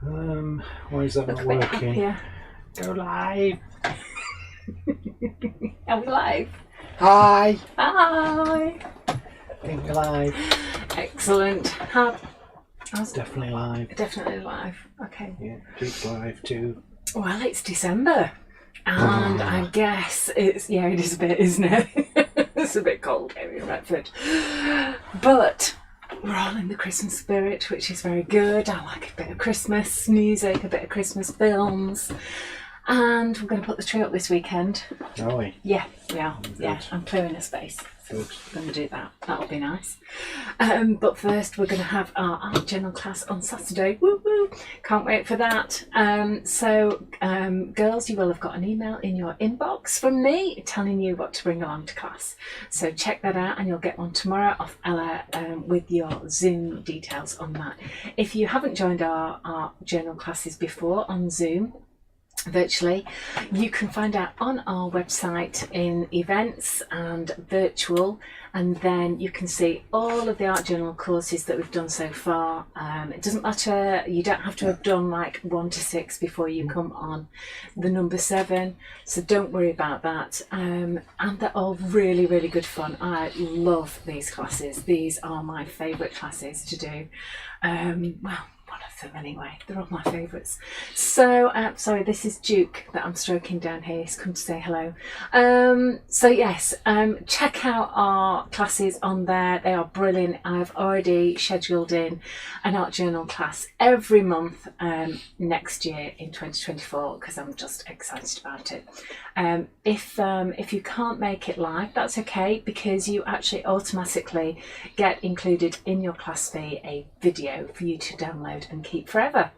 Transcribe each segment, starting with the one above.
Why is that Look not a bit working? happier. Go live. Are we live? Hi. Hi. I think we're live. Excellent. It's definitely live. Definitely live. Okay. Yeah, Duke's live too. Well, it's December. And I guess it is a bit, isn't it? It's a bit cold here in Retford. But we're all in the Christmas spirit, which is very good. I like a bit of Christmas music, a bit of Christmas films. And we're going to put the tree up this weekend. Are we? Yeah, we are. Good. Yeah, I'm clearing a space. Good. We're going to do that. That'll be nice. But first, we're going to have our art journal class on Saturday. Woo woo! Can't wait for that. Girls, you will have got an email in your inbox from me telling you what to bring along to class. So check that out, and you'll get one tomorrow off Ella with your Zoom details on that. If you haven't joined our art journal classes before on Zoom, virtually, you can find out on our website in events and virtual, and then you can see all of the art journal courses that we've done so far. It doesn't matter, you don't have to have done like 1 to 6 before you come on the number 7, so don't worry about that. And they're all really, really good fun. I love these classes. These are my favourite classes to do. Well, one of them anyway. They're all my favourites. So, sorry, this is Duke that I'm stroking down here. He's come to say hello. So yes, check out our classes on there. They are brilliant. I've already scheduled in an art journal class every month next year in 2024 because I'm just excited about it. If you can't make it live, that's okay, because you actually automatically get included in your class fee a video for you to download and keep forever.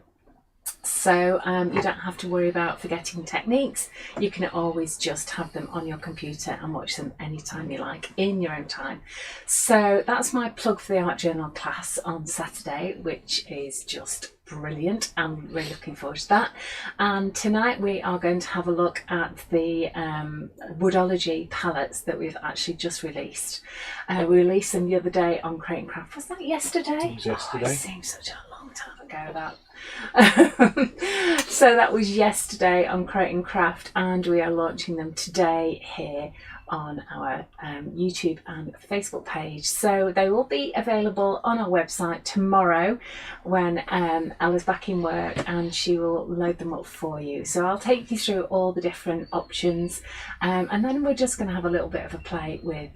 So you don't have to worry about forgetting techniques. You can always just have them on your computer and watch them anytime you like in your own time. So that's my plug for the art journal class on Saturday, which is just brilliant. I'm really looking forward to that. And tonight we are going to have a look at the Woodology palettes that we've actually just released. We released them the other day on Crate and Craft. Was that yesterday? It was yesterday. Oh, it seems such a long time ago, that. So that was yesterday on Crate and Craft, and we are launching them today here on our YouTube and Facebook page. So they will be available on our website tomorrow when Ella's back in work, and she will load them up for you. So I'll take you through all the different options, and then we're just going to have a little bit of a play with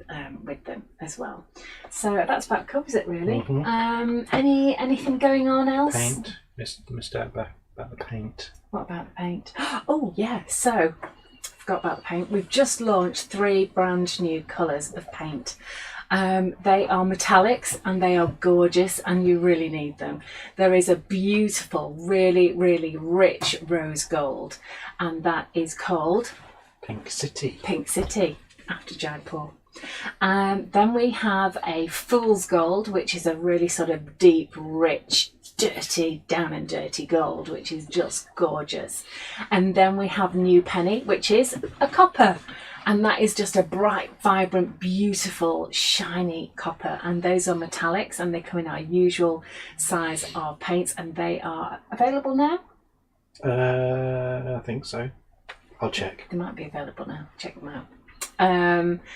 them as well. So that's about covers it really. Anything going on else? Paint. Missed out about the paint. What about the paint? Oh yeah, so forgot about the paint. We've just launched 3 brand new colours of paint. They are metallics and they are gorgeous, and you really need them. There is a beautiful, really, really rich rose gold, and that is called Pink City. Pink City, after Jaipur. Then we have a fool's gold, which is a really sort of deep, rich, dirty, down and dirty gold, which is just gorgeous. And then we have new penny, which is a copper, and that is just a bright, vibrant, beautiful, shiny copper. And those are metallics, and they come in our usual size of paints, and they are available now. I think so. I'll check. They might be available now. Check them out.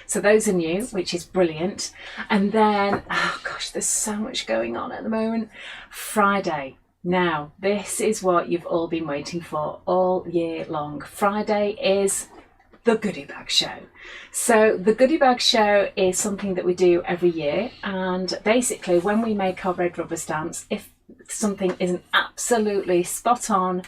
So those are new, which is brilliant. And then, oh gosh, there's so much going on at the moment. Friday. Now, this is what you've all been waiting for all year long. Friday is the goodie bag show. So the goodie bag show is something that we do every year, and basically when we make our red rubber stamps, if something isn't absolutely spot on,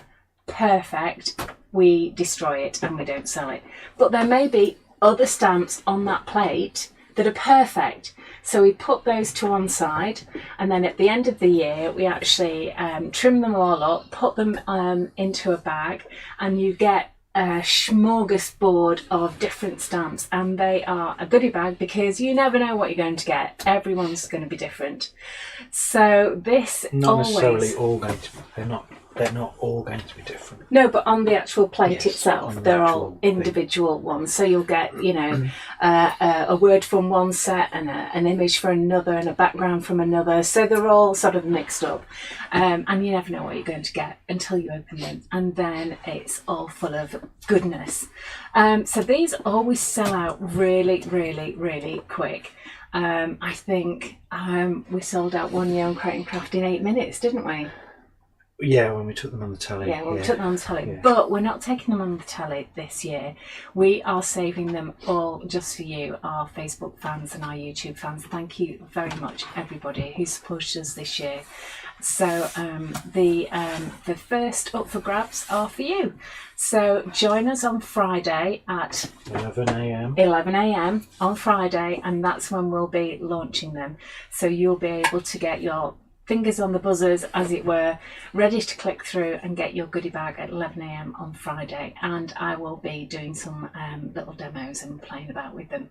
perfect, we destroy it and we don't sell it. But there may be other stamps on that plate that are perfect, so we put those to one side, and then at the end of the year we actually trim them all up, put them into a bag, and you get a smorgasbord of different stamps, and they are a goodie bag because you never know what you're going to get. Everyone's going to be different. So this not necessarily all going to. They're not all going to be different. No, but on the actual plate itself, the they're actual all individual ones. So you'll get, a word from one set and an image for another and a background from another. So they're all sort of mixed up. And you never know what you're going to get until you open them. And then it's all full of goodness. So these always sell out really, really, really quick. I think we sold out one year on Crate and Craft in 8 minutes, didn't we? Yeah, when we took them on the telly. Yeah, we took them on the telly. But we're not taking them on the telly this year. We are saving them all just for you, our Facebook fans and our YouTube fans. Thank you very much, everybody who supported us this year. So the first up for grabs are for you. So join us on Friday at 11 a.m. 11 a.m. on Friday, and that's when we'll be launching them. So you'll be able to get your fingers on the buzzers, as it were, ready to click through and get your goodie bag at 11 a.m. on Friday. And I will be doing some little demos and playing about with them.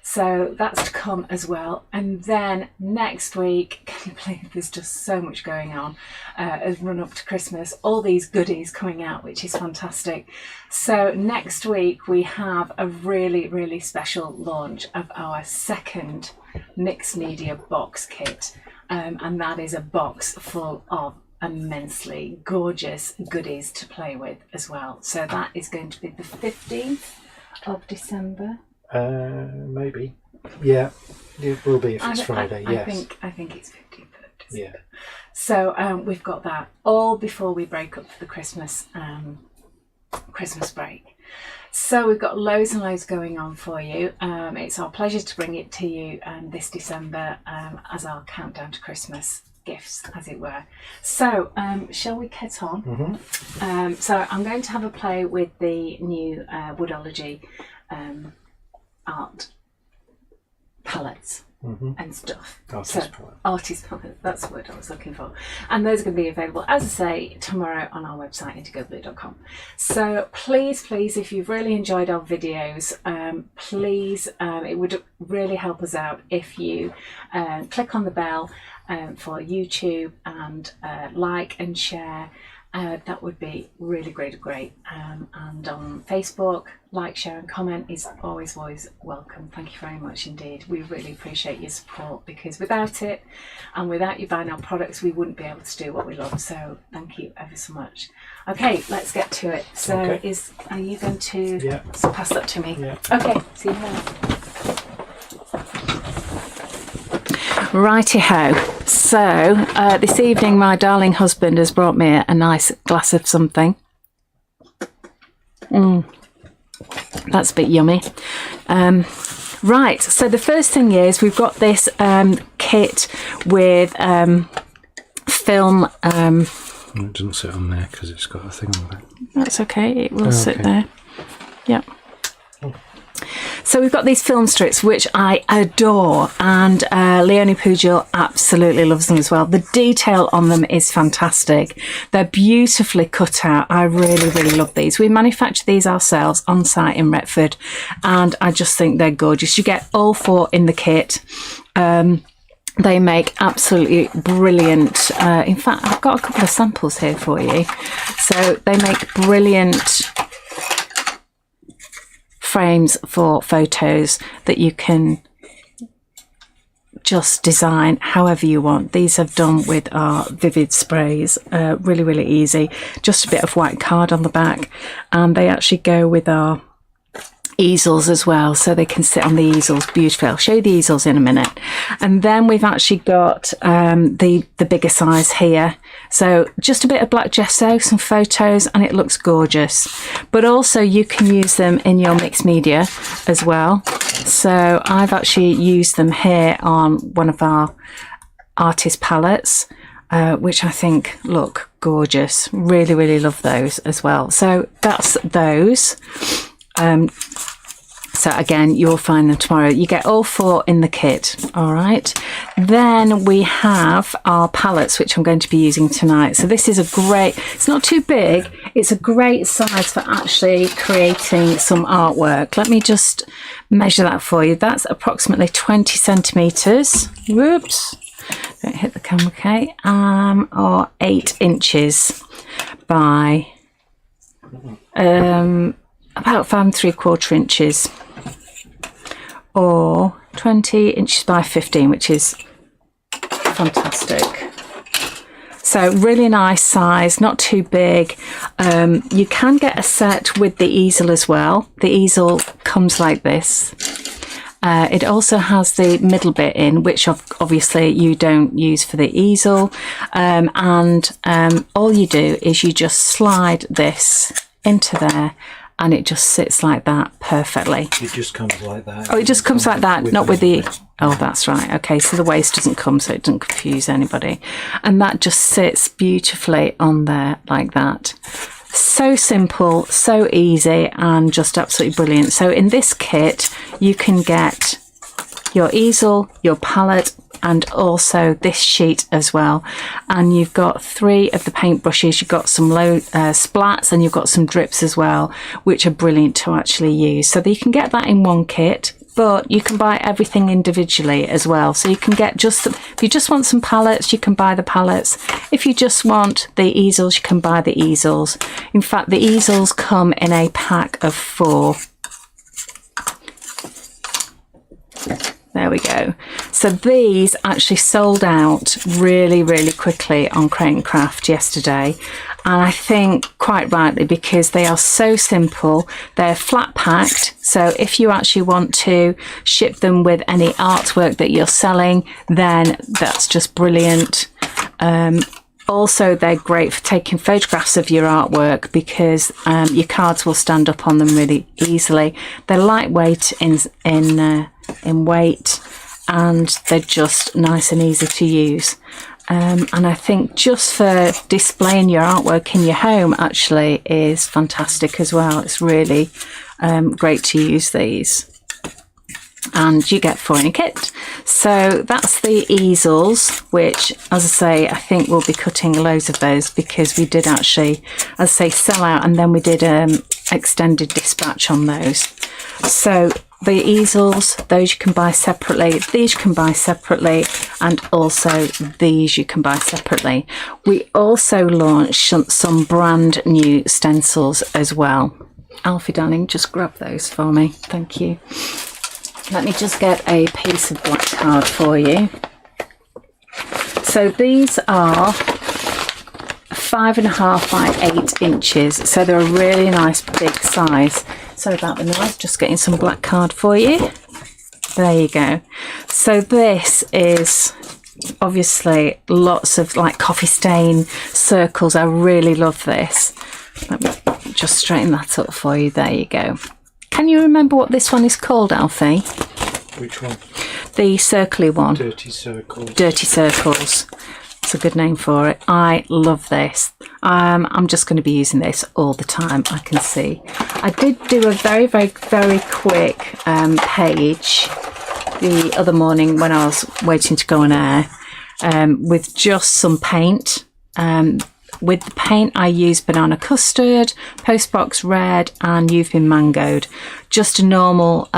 So that's to come as well. And then next week, can you believe there's just so much going on as run up to Christmas, all these goodies coming out, which is fantastic. So next week we have a really, really special launch of our second mixed media box kit. And that is a box full of immensely gorgeous goodies to play with as well. So that is going to be the 15th of December. Maybe. Yeah, it will be if it's Friday, yes. I think it's 15th of December. Yeah. So we've got that all before we break up for the Christmas break. So we've got loads and loads going on for you. It's our pleasure to bring it to you this December as our countdown to Christmas gifts, as it were. So shall we get on? Mm-hmm. So I'm going to have a play with the new Woodology art palettes. Mm-hmm. And stuff. Artist palette, that's the word I was looking for. And those are going to be available, as I say, tomorrow on our website, indigoblue.com. So please, if you've really enjoyed our videos, please, it would really help us out if you click on the bell for YouTube and like and share. That would be really great. And on Facebook, like, share and comment is always welcome. Thank you very much indeed. We really appreciate your support, because without it and without you buying our products, we wouldn't be able to do what we love. So thank you ever so much. Okay, let's get to it. So are you going to pass that to me? Yeah. Okay, see you now. Righty-ho. So this evening my darling husband has brought me a nice glass of something. That's a bit yummy. Right, so the first thing is we've got this kit with film. It doesn't sit on there because it's got a thing on the back. That's okay, it will sit there. Yep. So we've got these film strips, which I adore, and Leonie Pujol absolutely loves them as well. The detail on them is fantastic. They're beautifully cut out. I really love these. We manufacture these ourselves on site in Retford, and I just think they're gorgeous. You get all four in the kit. They make absolutely brilliant, in fact I've got a couple of samples here for you. So they make brilliant frames for photos that you can just design however you want. These are done with our vivid sprays, really easy. Just a bit of white card on the back, and they actually go with our easels as well, so they can sit on the easels beautifully. I'll show you the easels in a minute. And then we've actually got the bigger size here, so just a bit of black gesso, some photos, and it looks gorgeous. But also you can use them in your mixed media as well. So I've actually used them here on one of our artist palettes, which I think look gorgeous. Really love those as well. So that's those. So again, you'll find them tomorrow. You get all 4 in the kit. All right. Then we have our palettes, which I'm going to be using tonight. So this is a great, it's not too big. It's a great size for actually creating some artwork. Let me just measure that for you. That's approximately 20 centimeters. Whoops. Don't hit the camera, okay. Or 8 inches by about 5 3/4 inches, or 20 inches by 15, which is fantastic. So really nice size, not too big. You can get a set with the easel as well. The easel comes like this. It also has the middle bit in, which obviously you don't use for the easel. All you do is you just slide this into there, and it just sits like that perfectly. It just comes like that. Oh, it just comes like that, not with the... Oh, that's right. Okay, so the waist doesn't come, so it doesn't confuse anybody. And that just sits beautifully on there like that. So simple, so easy, and just absolutely brilliant. So in this kit, you can get your easel, your palette, and also this sheet as well. And you've got 3 of the paint brushes. You've got some low splats, and you've got some drips as well, which are brilliant to actually use. So you can get that in one kit, but you can buy everything individually as well. So you can get if you just want some palettes, you can buy the palettes. If you just want the easels, you can buy the easels. In fact, the easels come in a pack of 4. There we go. So these actually sold out really, really quickly on Crate and Craft yesterday. And I think quite rightly, because they are so simple. They're flat packed. So if you actually want to ship them with any artwork that you're selling, then that's just brilliant. Also, they're great for taking photographs of your artwork, because your cards will stand up on them really easily. They're lightweight in weight, and they're just nice and easy to use. And I think just for displaying your artwork in your home actually is fantastic as well. It's really great to use these. And you get 4 in a kit. So that's the easels, which, as I say, I think we'll be cutting loads of those, because we did actually, as I say, sell out, and then we did extended dispatch on those. So the easels, those you can buy separately, these you can buy separately, and also these you can buy separately. We also launched some brand new stencils as well. Alfie, darling, just grab those for me. Thank you. Let me just get a piece of black card for you. So these are 5.5 by 8 inches. So they're a really nice big size. Sorry about the noise, just getting some black card for you. There you go. So this is obviously lots of like coffee stain circles. I really love this. Let me just straighten that up for you. There you go. Can you remember what this one is called, Alfie? Which one? The circly one. Dirty Circles. Dirty Circles. It's a good name for it. I love this. I'm just going to be using this all the time, I can see. I did do a very, very, very quick page the other morning when I was waiting to go on air with just some paint. With the paint, I used Banana Custard, Postbox Red, and You've Been Mangoed. Just a normal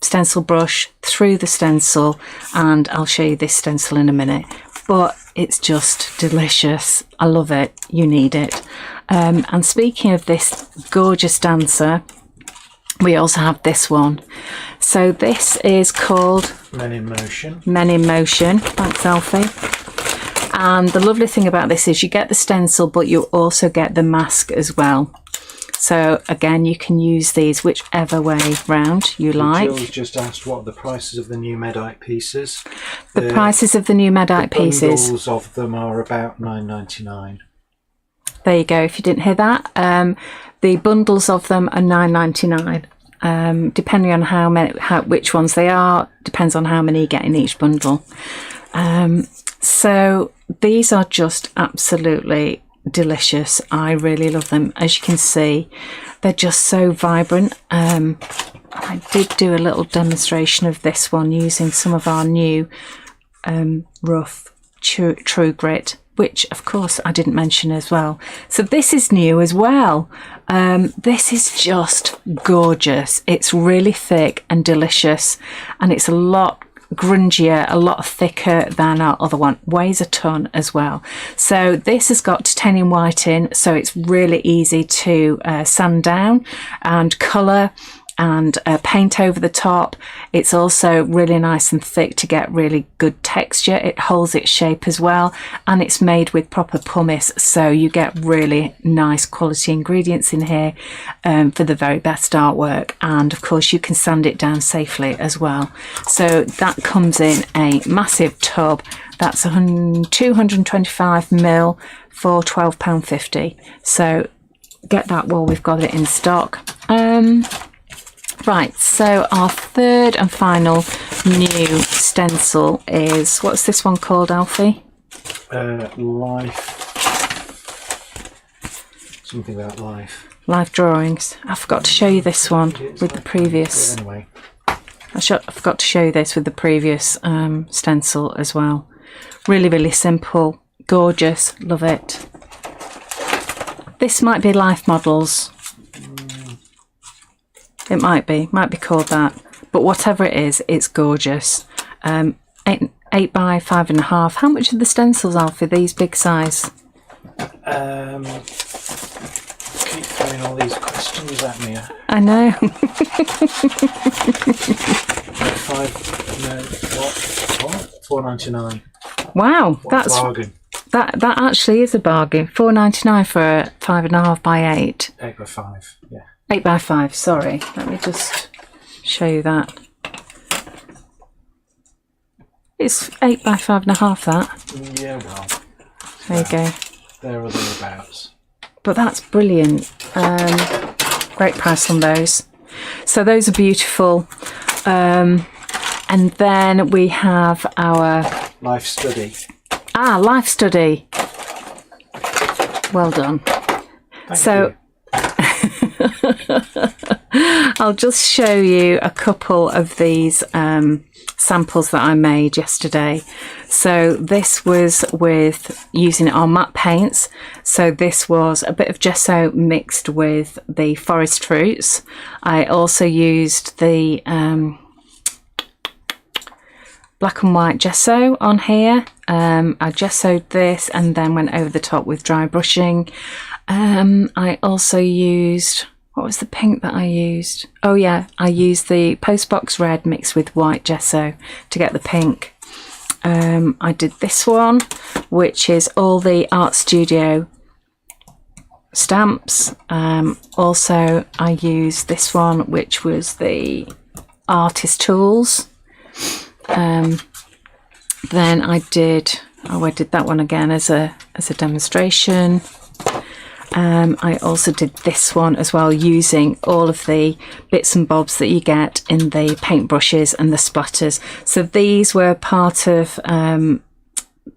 stencil brush through the stencil, and I'll show you this stencil in a minute. But it's just delicious. I love it. You need it. And speaking of this gorgeous dancer, we also have this one. So this is called Men in Motion. Men in Motion. Thanks, Alfie. And the lovely thing about this is you get the stencil, but you also get the mask as well. So again, you can use these whichever way round you like. Jill's just asked what are the prices of the new Medite pieces. The prices of the new Medite pieces. Bundles of them are about $9.99. There you go. If you didn't hear that, the bundles of them are $9.99. Depending on how many, which ones they are, depends on how many you get in each bundle. So these are just absolutely delicious. I really love them. As you can see, they're just so vibrant. I did do a little demonstration of this one using some of our new rough True Grit, which of course I didn't mention as well. So this is new as well. This is just gorgeous. It's really thick and delicious, and it's a lot grungier, a lot thicker than our other one. Weighs a ton as well. So this has got titanium white in, so it's really easy to sand down and colour and paint over the top. It's also really nice and thick to get really good texture. It holds its shape as well, and it's made with proper pumice, so you get really nice quality ingredients in here for the very best artwork. And of course you can sand it down safely as well. So that comes in a massive tub. That's 225ml for £12.50. So get that while we've got it in stock. Right, so our third and final new stencil is, what's this one called, Alfie? Life. Something about life. Life drawings. I forgot to show you this one with the previous. Anyway. I forgot to show you this with the previous stencil as well. Really, really simple, gorgeous, love it. This might be life models. It might be called that, but whatever it is, it's gorgeous. 8 by 5.5. How much are the stencils, Alfie? These big size? Keep throwing all these questions at me. I know. £4.99. Wow, What that's a bargain. that actually is a bargain. £4.99 for a 5.5 by 8. 8 by 5. Yeah. 8 by 5. Sorry, let me just show you that. It's 8 by 5.5. That. Yeah, well. There you go. There or thereabouts. But that's brilliant. Great price on those. So those are beautiful. And then we have our Life study. life study. Well done. Thank you. I'll just show you a couple of these samples that I made yesterday. So this was with using our matte paints. So this was a bit of gesso mixed with the forest fruits. I also used the black and white gesso on here. I gessoed this and then went over the top with dry brushing. I also used, what was the pink that I used? Oh yeah, I used the Postbox Red mixed with white gesso to get the pink. I did this one, which is all the Art Studio stamps. Also I used this one, which was the Artist Tools. Then I did that one again as a demonstration. I also did this one as well, using all of the bits and bobs that you get in the paintbrushes and the splatters. So these were part of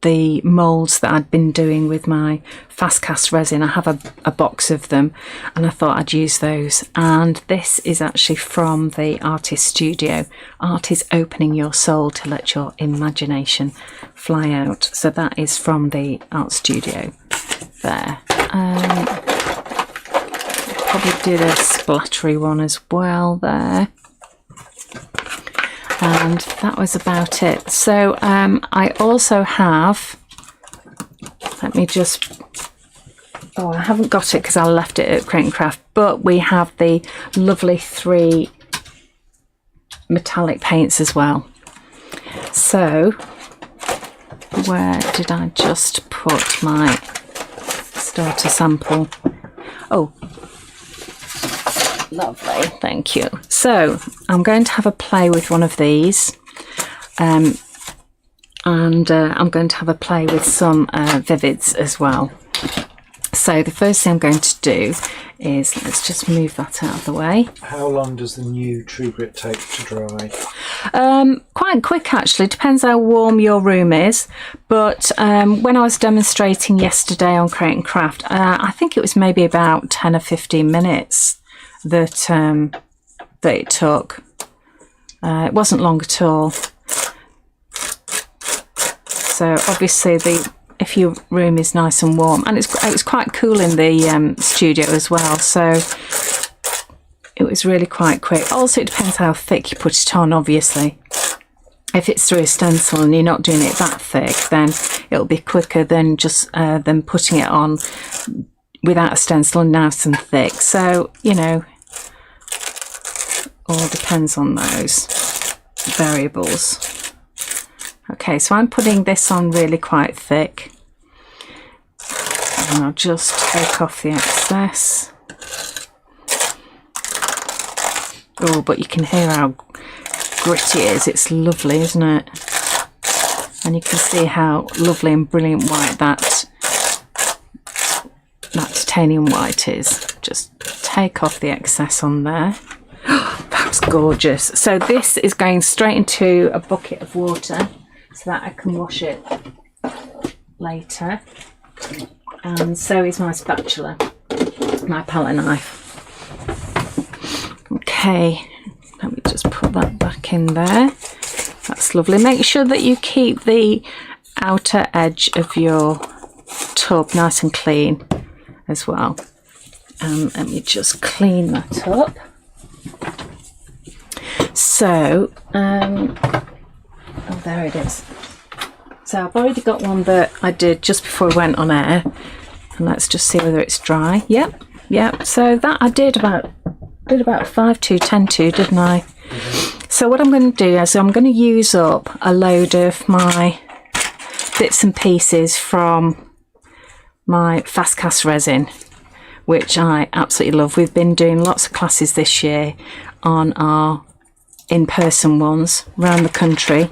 the moulds that I'd been doing with my fast cast resin. I have a box of them and I thought I'd use those. And this is actually from the Artist Studio. Art is opening your soul to let your imagination fly out. So that is from the Art Studio there. Probably did a splattery one as well there. And that was about it. So I also have, let me just, I haven't got it because I left it at Crate and Craft, but we have the lovely 3 metallic paints as well. So where did I just put my starter sample? Oh, lovely, thank you. So I'm going to have a play with one of these, and I'm going to have a play with some Vivids as well. So the first thing I'm going to do is, let's just move that out of the way. How long does the new True Grit take to dry? Quite quick actually, depends how warm your room is, but when I was demonstrating yesterday on Crate and Craft, I think it was maybe about 10 or 15 minutes that that it took. It wasn't long at all. So obviously if your room is nice and warm, and it was quite cool in the studio as well, so it was really quite quick. Also, it depends how thick you put it on, obviously. If it's through a stencil and you're not doing it that thick, then it'll be quicker than just than putting it on without a stencil and nice and thick. So, you know, all depends on those variables. Okay, so I'm putting this on really quite thick, and I'll just take off the excess. Oh, but you can hear how gritty it is. It's lovely, isn't it? And you can see how lovely and brilliant white that titanium white is. Just take off the excess on there. That was gorgeous. So this is going straight into a bucket of water so that I can wash it later. And so is my spatula, my palette knife. Okay, let me just put that back in there. That's lovely. Make sure that you keep the outer edge of your tub nice and clean as well. Let me just clean that up. So, oh, there it is. So I've already got one that I did just before I went on air, and let's just see whether it's dry. Yep. So that I did about 5-2, 10-2, didn't I? Mm-hmm. So what I'm going to do is I'm going to use up a load of my bits and pieces from my fast cast resin, which I absolutely love. We've been doing lots of classes this year on our in-person ones around the country,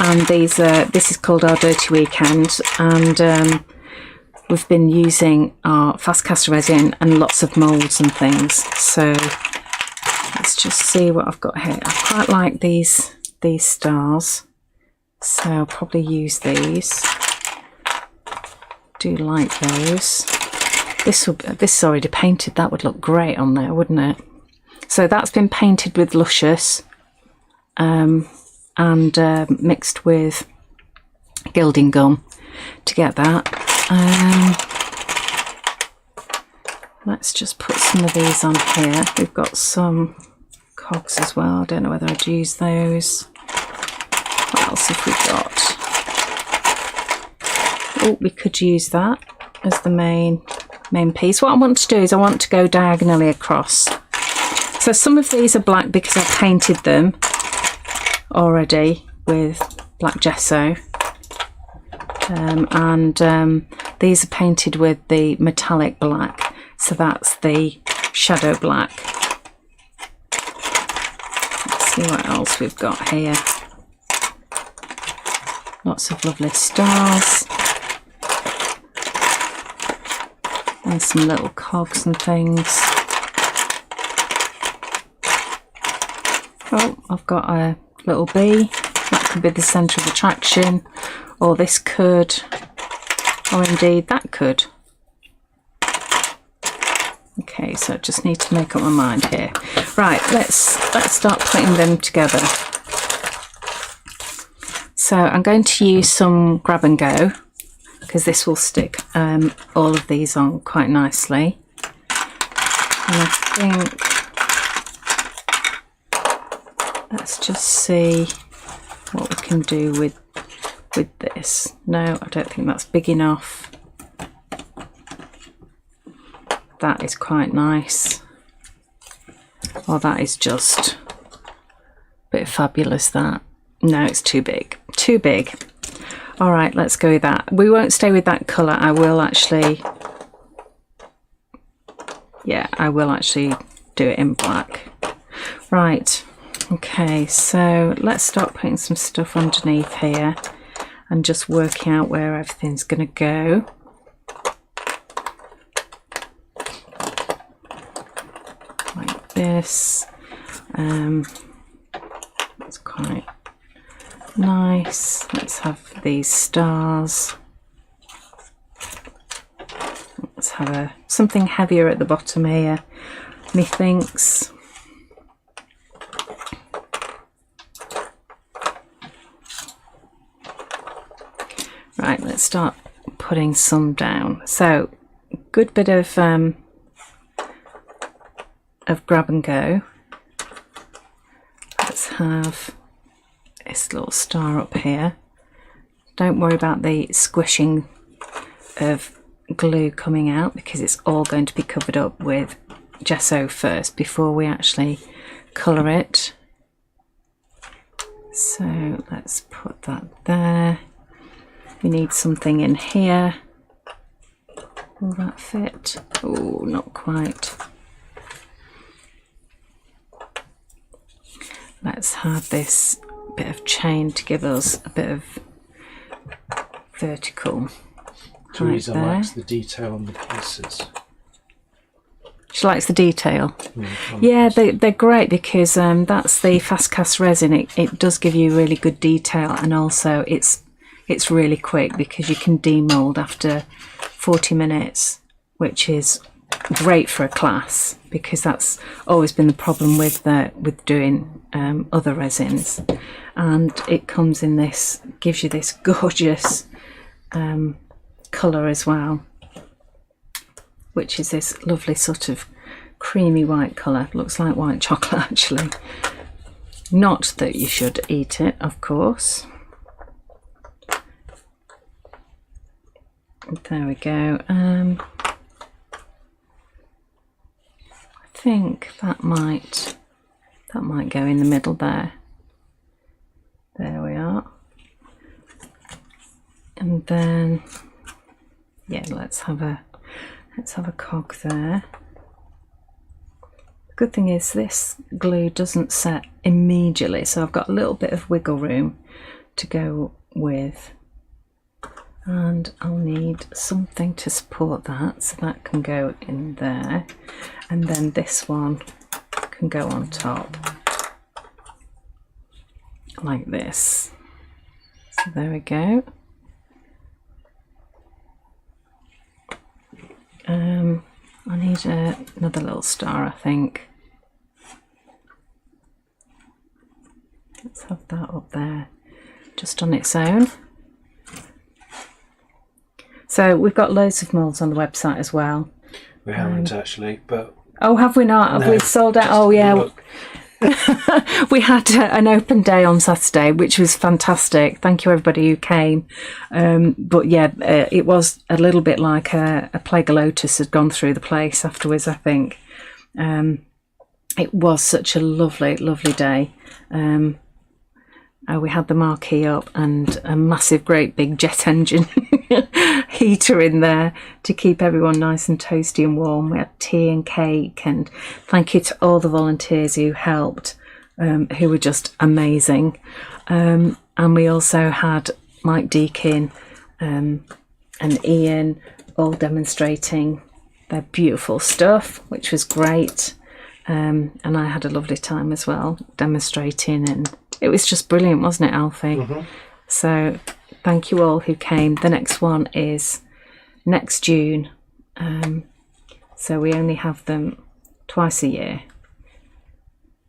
and this is called our Dirty Weekend, and we've been using our fast cast resin and lots of moulds and things. So let's just see what I've got here. I quite like these stars, so I'll probably use these. Do like those. This is already painted. That would look great on there, wouldn't it? So that's been painted with Luscious and mixed with gilding gum to get that. Let's just put some of these on here. We've got some cogs as well. I don't know whether I'd use those. What else have we got? Oh, we could use that as the main piece. What I want to do is I want to go diagonally across. So some of these are black because I've painted them already with black gesso, and these are painted with the metallic black, so that's the shadow black. Let's see what else we've got here. Lots of lovely stars and some little cogs and things. Oh, I've got a little bee. That could be the centre of attraction, or this could, or indeed that could. Okay, so I just need to make up my mind here. Right, let's start putting them together. So I'm going to use some grab and go, because this will stick all of these on quite nicely. And I think, let's just see what we can do with this. No, I don't think that's big enough. That is quite nice. Oh, that is just a bit fabulous, that. No, it's too big. Too big. All right, let's go with that. We won't stay with that colour. I will actually do it in black. Right. Okay, so let's start putting some stuff underneath here and just working out where everything's going to go. Like this. That's quite nice. Let's have these stars. Let's have something heavier at the bottom here, methinks. start putting some down. So good bit of grab and go. Let's have this little star up here. Don't worry about the squishing of glue coming out, because it's all going to be covered up with gesso first before we actually colour it. So let's put that there. We need something in here. Will that fit? Oh, not quite. Let's have this bit of chain to give us a bit of vertical. Teresa right likes the detail on the pieces. She likes the detail. Yeah, they're great because that's the fast cast resin. It does give you really good detail, and also it's really quick because you can demold after 40 minutes, which is great for a class, because that's always been the problem with doing other resins. And it comes in this, gives you this gorgeous colour as well, which is this lovely sort of creamy white colour. Looks like white chocolate actually. Not that you should eat it, of course. There we go. I think that might go in the middle there. There we are. And then, yeah, let's have a cog there. The good thing is this glue doesn't set immediately, so I've got a little bit of wiggle room to go with. And I'll need something to support that, so that can go in there, and then this one can go on top like this. So there we go. I need another little star, I think. Let's have that up there just on its own. So we've got loads of moulds on the website as well. We haven't actually, but... Oh, have we not? Have we sold out? Oh, yeah. We had an open day on Saturday, which was fantastic. Thank you everybody who came. But yeah, it was a little bit like a plague of lotus had gone through the place afterwards, I think. It was such a lovely, lovely day. We had the marquee up and a massive, great big jet engine heater in there to keep everyone nice and toasty and warm. We had tea and cake, and thank you to all the volunteers who helped, who were just amazing. And we also had Mike Deakin and Ian all demonstrating their beautiful stuff, which was great. And I had a lovely time as well demonstrating, and it was just brilliant, wasn't it, Alfie? Mm-hmm. So thank you all who came. The next one is next June, so we only have them twice a year,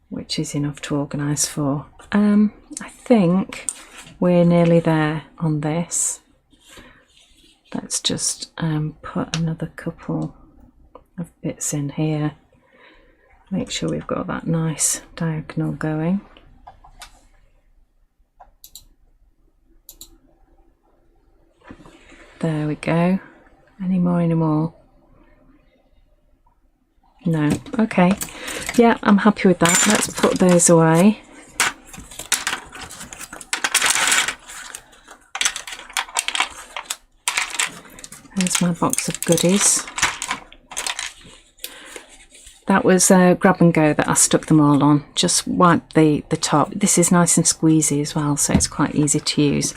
which is enough to organise for. I think we're nearly there on this. Let's just put another couple of bits in here. Make sure we've got that nice diagonal going. There we go. Any more? No. Okay. Yeah, I'm happy with that. Let's put those away. There's my box of goodies. That was grab and go that I stuck them all on. Just wipe the top. This is nice and squeezy as well, so it's quite easy to use.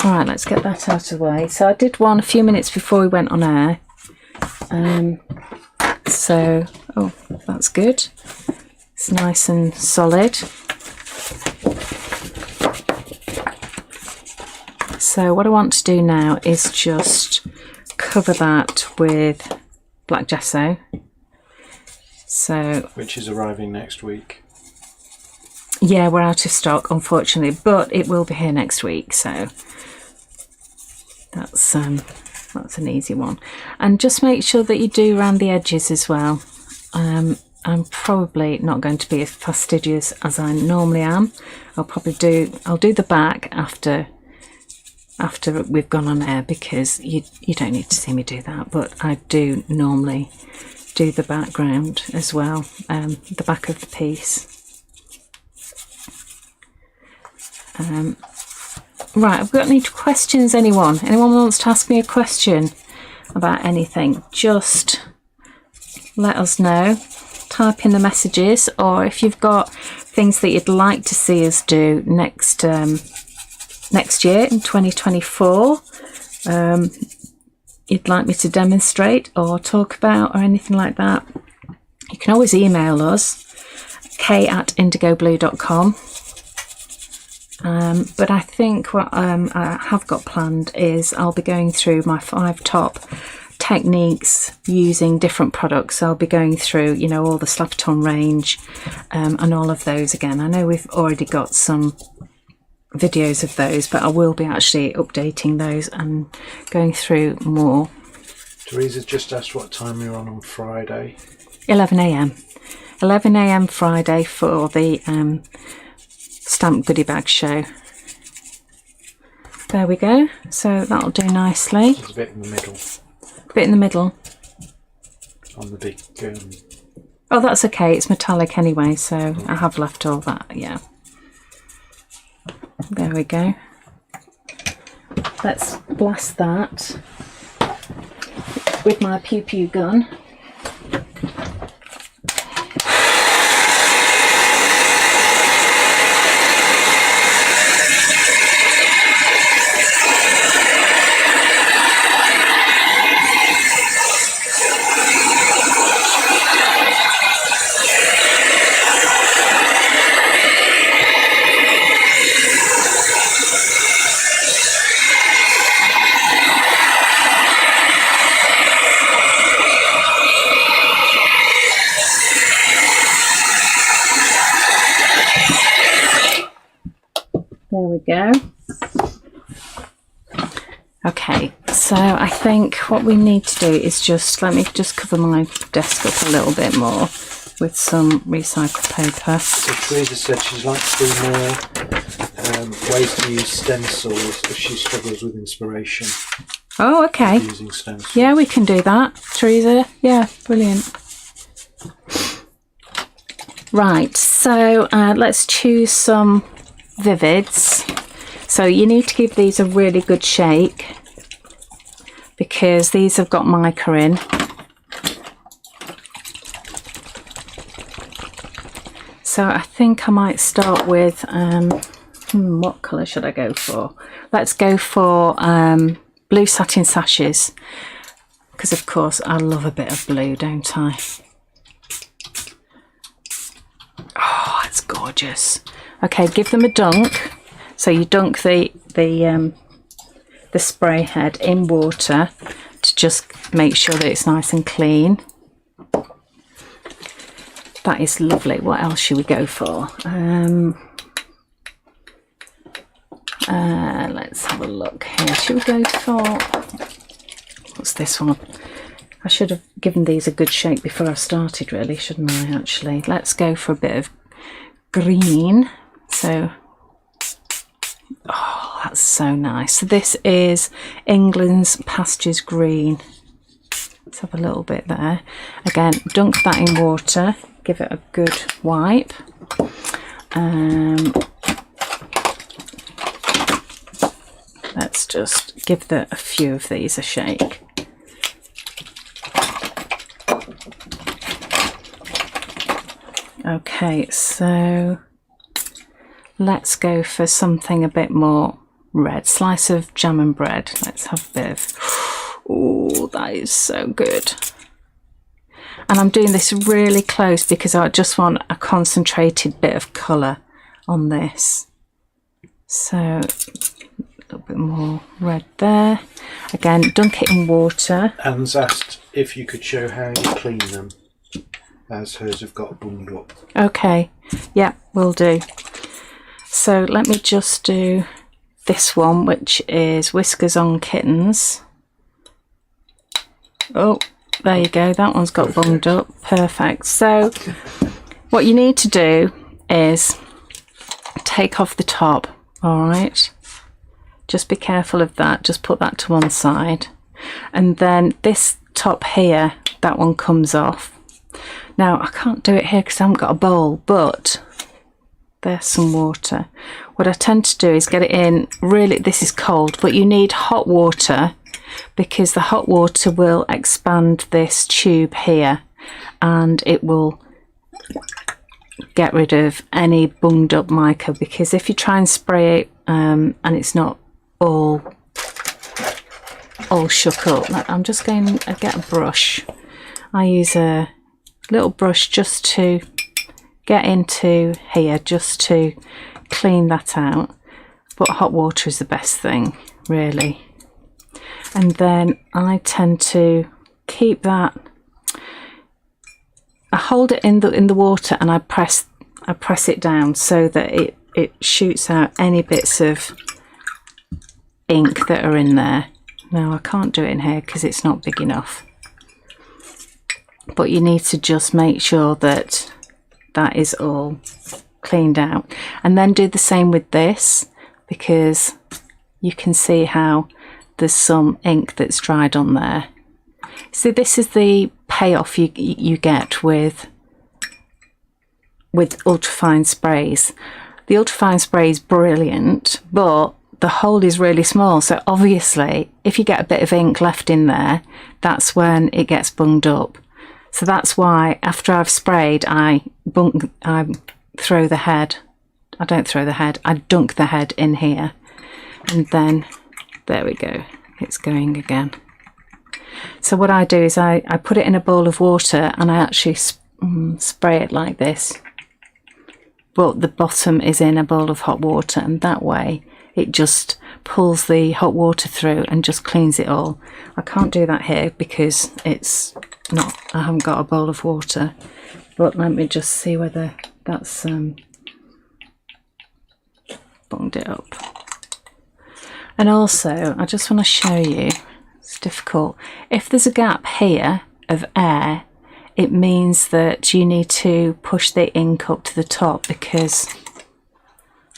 All right, let's get that out of the way. So I did one a few minutes before we went on air. So, oh, that's good. It's nice and solid. So what I want to do now is just cover that with black gesso. So, which is arriving next week. Yeah, we're out of stock, unfortunately, but it will be here next week. So That's an easy one. And just make sure that you do around the edges as well. I'm probably not going to be as fastidious as I normally am. I'll do the back after we've gone on air, because you don't need to see me do that, but I do normally do the background as well, the back of the piece. Right, I've got any questions? Anyone wants to ask me a question about anything, just let us know. Type in the messages, or if you've got things that you'd like to see us do next year in 2024, you'd like me to demonstrate or talk about or anything like that, you can always email us, k@indigoblue.com. But I think what I have got planned is I'll be going through my 5 top techniques using different products. I'll be going through, you know, all the Slap-a-Ton range, and all of those again. I know we've already got some videos of those, but I will be actually updating those and going through more. Teresa just asked what time you're on Friday. 11 a.m. 11 a.m. Friday for the stamp goodie bag show. There we go. So that'll do nicely. There's a bit in the middle. Bit in the middle. On the big. Oh, that's okay. It's metallic anyway, so I have left all that. Yeah. There we go. Let's blast that with my pew pew gun. There we go. Okay, so I think what we need to do is let me just cover my desk up a little bit more with some recycled paper. So Teresa said she'd like to do more ways to use stencils if she struggles with inspiration. Oh, okay. Using stencils. Yeah, we can do that, Teresa. Yeah, brilliant. Right, so let's choose some Vivids. So you need to give these a really good shake, because these have got mica in. So I think I might start with what colour should I go for? Let's go for blue satin sashes, because of course I love a bit of blue, don't I? Oh, that's gorgeous. Okay, give them a dunk. So you dunk the spray head in water to just make sure that it's nice and clean. That is lovely. What else should we go for? Let's have a look here. Should we go for, what's this one? I should have given these a good shake before I started, really, shouldn't I, actually? Let's go for a bit of green. So, oh, that's so nice. So this is England's Pastures Green. Let's have a little bit there. Again, dunk that in water. Give it a good wipe. Let's just give a few of these a shake. Okay, so let's go for something a bit more red. Slice of jam and bread. Let's have a bit of, oh, that is so good. And I'm doing this really close because I just want a concentrated bit of colour on this. So a little bit more red there. Again, dunk it in water. Anne's asked if you could show how you clean them, as hers have got bunged up. Okay, yeah, will do. So let me just do this one, which is Whiskers on Kittens. Oh, there you go, that one's got bunged up. Perfect. So what you need to do is take off the top. All right, just be careful of that, just put that to one side, and then this top here, that one comes off. Now I can't do it here because I haven't got a bowl, but there's some water. What I tend to do is get it in, really, this is cold, but you need hot water, because the hot water will expand this tube here and it will get rid of any bunged up mica, because if you try and spray it and it's not all shook up, I'm just going to get a brush. I use a little brush just to get into here, just to clean that out, but hot water is the best thing, really. And then I tend to keep that, I hold it in the water and I press it down so that it shoots out any bits of ink that are in there. Now I can't do it in here because it's not big enough, but you need to just make sure that that is all cleaned out, and then do the same with this, because you can see how there's some ink that's dried on there. So this is the payoff you get with ultrafine sprays. The ultrafine spray is brilliant, but the hole is really small, so obviously if you get a bit of ink left in there, that's when it gets bunged up. So that's why after I've sprayed, I throw the head. I don't throw the head, I dunk the head in here, and then there we go, it's going again. So what I do is I put it in a bowl of water and I actually spray it like this, but the bottom is in a bowl of hot water, and that way it just pulls the hot water through and just cleans it all. I can't do that here because it's not, I haven't got a bowl of water, but let me just see whether that's bunged it up. And also I just want to show you, it's difficult, if there's a gap here of air, it means that you need to push the ink up to the top, because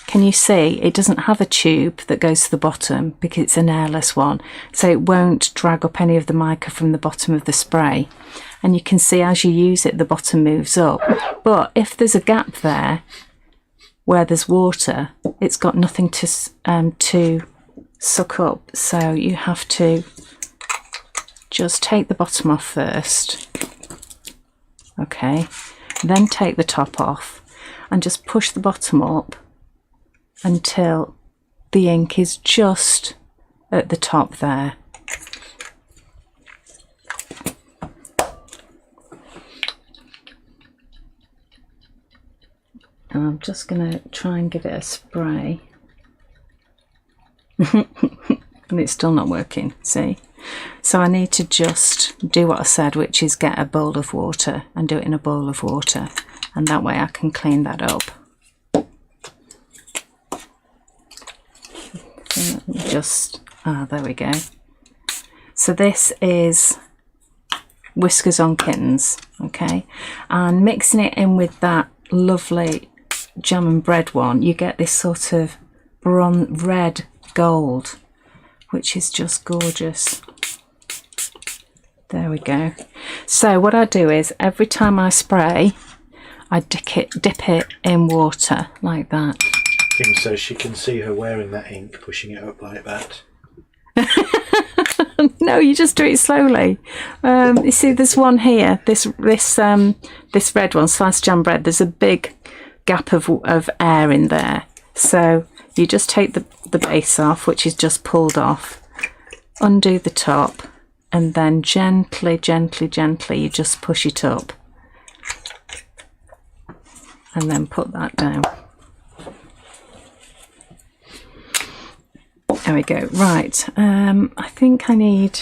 can you see it doesn't have a tube that goes to the bottom because it's an airless one, so it won't drag up any of the mica from the bottom of the spray, and you can see as you use it the bottom moves up. But if there's a gap there where there's water, it's got nothing to suck up, so you have to just take the bottom off first, okay, then take the top off and just push the bottom up until the ink is just at the top there. And I'm just going to try and give it a spray. And it's still not working, see? So I need to just do what I said, which is get a bowl of water and do it in a bowl of water, and that way I can clean that up. So just, there we go. So this is Whiskers on Kittens, okay? And mixing it in with that lovely jam and bread one, you get this sort of red gold, which is just gorgeous. There we go. So what I do is every time I spray, I dip it in water like that. Kim says she can see her wearing that ink, pushing it up like that. No, you just do it slowly. You see, there's one here. This red one, sliced jam bread. There's a big gap of air in there. So you just take the base off, which is just pulled off, undo the top, and then gently, gently, gently, you just push it up, and then put that down. There we go. Right, I think I need,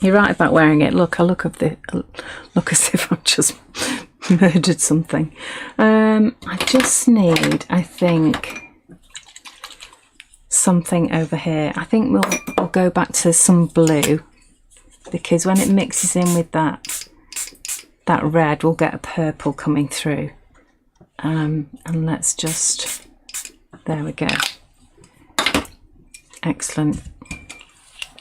you're right about wearing it. Look, I look as if I've just murdered something. I just need, I think, something over here. I think we'll go back to some blue, because when it mixes in with that red, we'll get a purple coming through. And let's just, there we go. Excellent.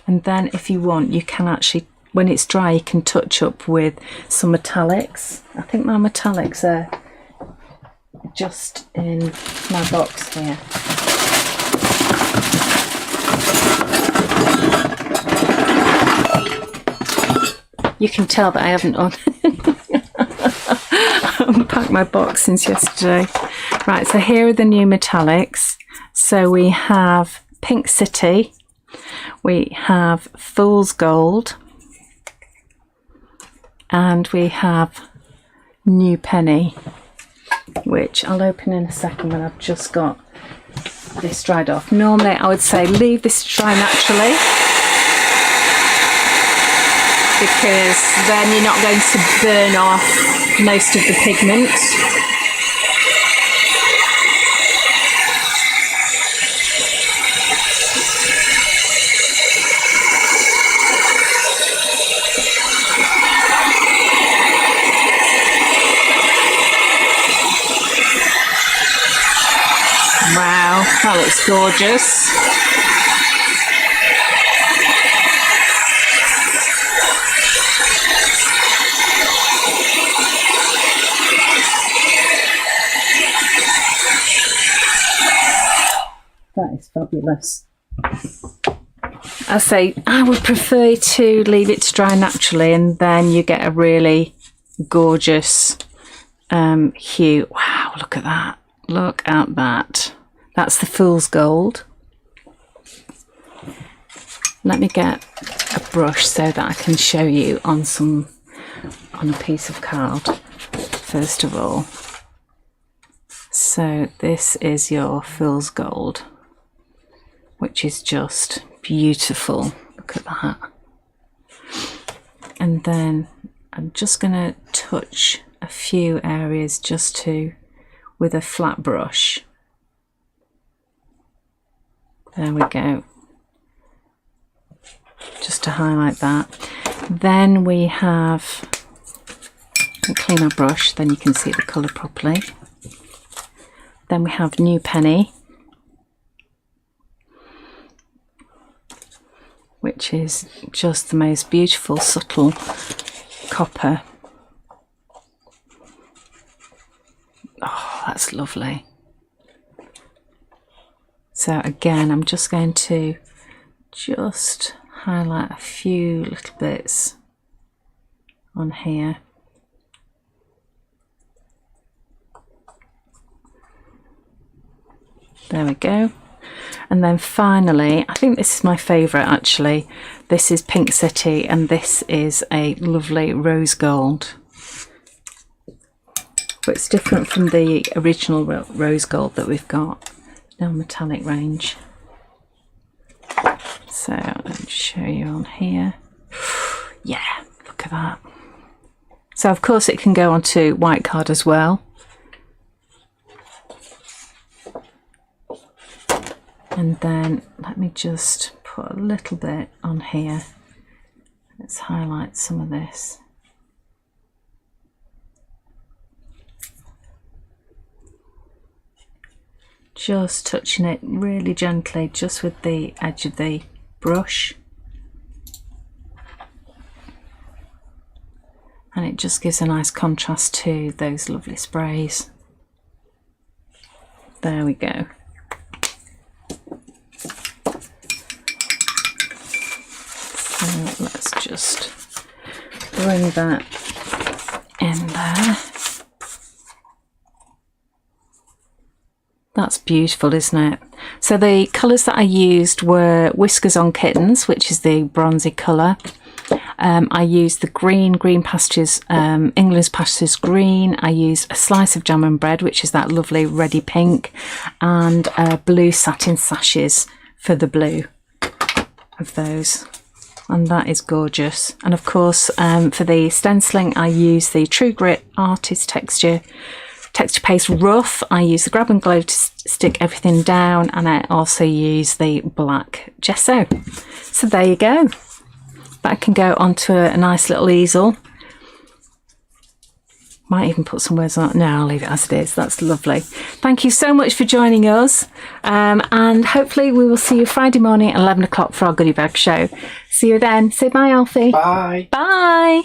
And then if you want, you can actually, when it's dry, you can touch up with some metallics. I think my metallics are just in my box here. You can tell that I haven't unpacked my box since yesterday. Right, so here are the new metallics. So we have Pink City, we have Fool's Gold, and we have New Penny, which I'll open in a second when I've just got this dried off. Normally I would say leave this to dry naturally, because then you're not going to burn off most of the pigment. Wow, that looks gorgeous. That is fabulous. I say I would prefer to leave it to dry naturally, and then you get a really gorgeous hue. Wow, look at that. Look at that. That's the Fool's Gold. Let me get a brush so that I can show you on a piece of card first of all. So this is your Fool's Gold, which is just beautiful. Look at that. And then I'm just going to touch a few areas with a flat brush. There we go. Just to highlight that. Then we have, clean our brush, then you can see the colour properly. Then we have New Penny, which is just the most beautiful, subtle copper. Oh, that's lovely. So again, I'm just going to highlight a few little bits on here. There we go. And then finally, I think this is my favourite actually. This is Pink City, and this is a lovely rose gold. But it's different from the original rose gold that we've got in our metallic range. So let me show you on here. Yeah, look at that. So of course it can go onto white card as well. And then let me just put a little bit on here. Let's highlight some of this. Just touching it really gently, just with the edge of the brush. And it just gives a nice contrast to those lovely sprays. There we go. So let's just bring that in there. That's beautiful, isn't it? So the colours that I used were Whiskers on Kittens, which is the bronzy colour. I used the Green Pastures, England's Pastures Green. I used a Slice of Jam and Bread, which is that lovely reddy pink, and blue satin sashes for the blue of those. And that is gorgeous. And of course, for the stenciling, I used the True Grit Artist Texture texture paste rough, I use the grab and glow to stick everything down, and I also use the black gesso. So there you go. That can go onto a nice little easel. Might even put some words on it. No, I'll leave it as it is. That's lovely. Thank you so much for joining us. And hopefully we will see you Friday morning at 11 o'clock for our goodie bag show. See you then. Say bye, Alfie. Bye. Bye.